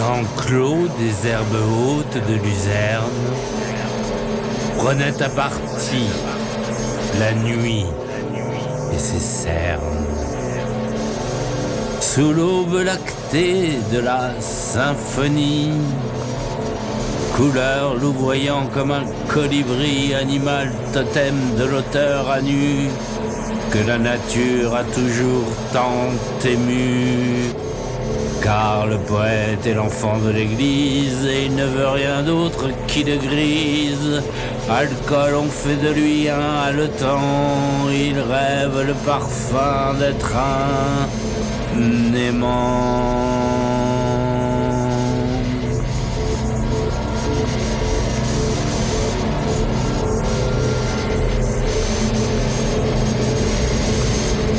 enclos des herbes hautes de luzerne, prenait à partie la nuit et ses cernes. Sous l'aube lactée de la symphonie, couleur louvoyant comme un colibri, animal totem de l'auteur à nu, que la nature a toujours tant ému. Car le poète est l'enfant de l'église et il ne veut rien d'autre qu'il de grise. Alcool, on fait de lui un haletant, il rêve le parfum d'être un aimant.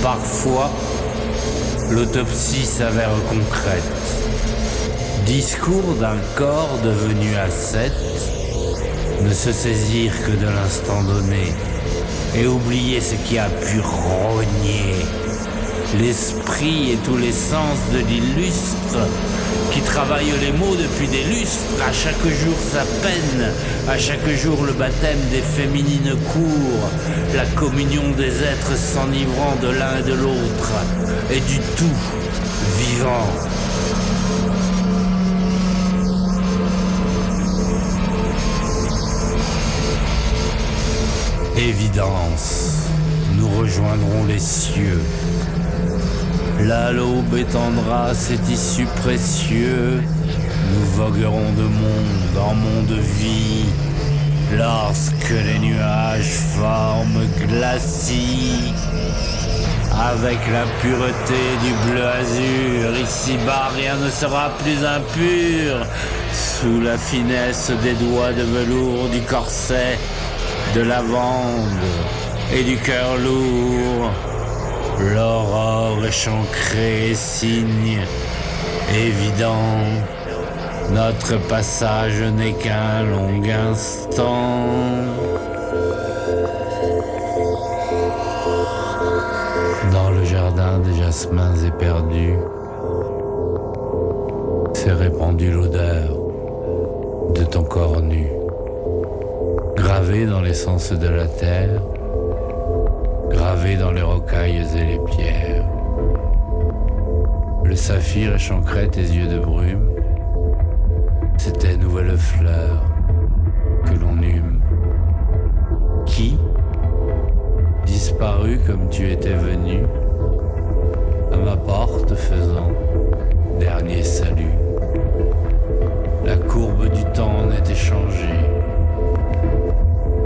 Parfois, l'autopsie s'avère concrète. Discours d'un corps devenu ascète, ne se saisir que de l'instant donné et oublier ce qui a pu rogner l'esprit et tous les sens de l'illustre qui travaille les mots depuis des lustres. À chaque jour sa peine, à chaque jour le baptême des féminines cours, la communion des êtres s'enivrant de l'un et de l'autre et du tout vivant. Évidence, nous rejoindrons les cieux. Là l'aube étendra ses tissus précieux, nous voguerons de monde en monde vie, lorsque les nuages forment glacis. Avec la pureté du bleu azur, ici-bas rien ne sera plus impur. Sous la finesse des doigts de velours du corset, de lavande et du cœur lourd, l'aurore échancrée signe évident. Notre passage n'est qu'un long instant. Dans le jardin des jasmins éperdus s'est répandue l'odeur de ton corps nu, gravé dans l'essence de la terre, gravé dans les rocailles et les pierres. Le saphir échancrait tes yeux de brume, c'était nouvelle fleur que l'on hume, qui, disparu comme tu étais venu, à ma porte faisant dernier salut. La courbe du temps n'était changée,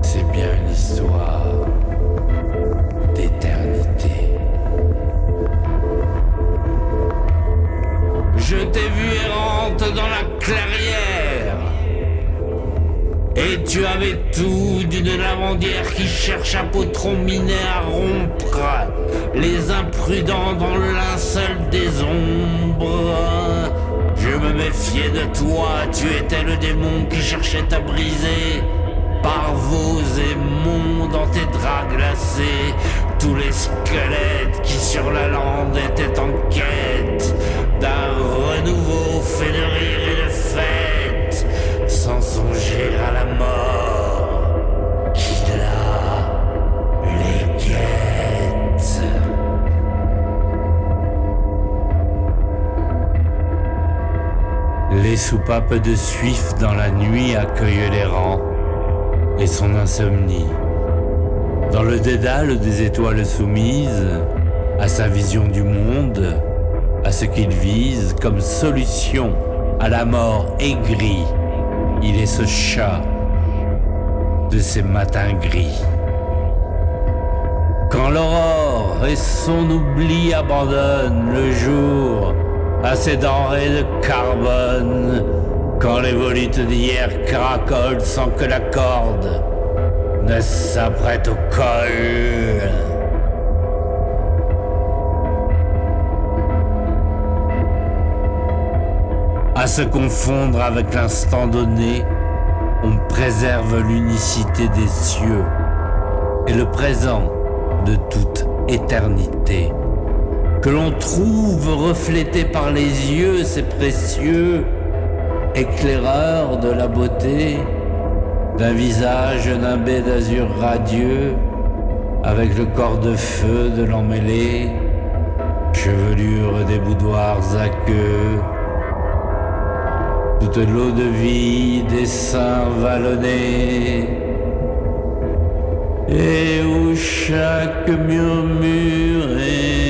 c'est bien une histoire d'éternité. Je t'ai vu errante dans la clairière, et tu avais tout d'une lavandière qui cherche à potrominer à rompre les imprudents dans le linceul des ombres. Je me méfiais de toi, tu étais le démon qui cherchait à briser par vos aimants dans tes draps glacés tous les squelettes qui sur la lande étaient en quête d'un renouveau fait de rire et de fête, sans songer à la mort qui là les guette. Les soupapes de suif dans la nuit accueillent les rangs et son insomnie. Dans le dédale des étoiles soumises à sa vision du monde, à ce qu'il vise comme solution à la mort aigrie, il est ce chat de ces matins gris. Quand l'aurore et son oubli abandonnent le jour à ses denrées de carbone, quand les volutes d'hier caracolent sans que la corde ne s'apprête au col. À se confondre avec l'instant donné, on préserve l'unicité des cieux et le présent de toute éternité. Que l'on trouve reflété par les yeux, c'est précieux. éclaireur de la beauté, d'un visage nimbé d'azur radieux, avec le corps de feu de l'emmêlé, chevelure des boudoirs aqueux, toute l'eau de vie des seins vallonnés, et où chaque murmure est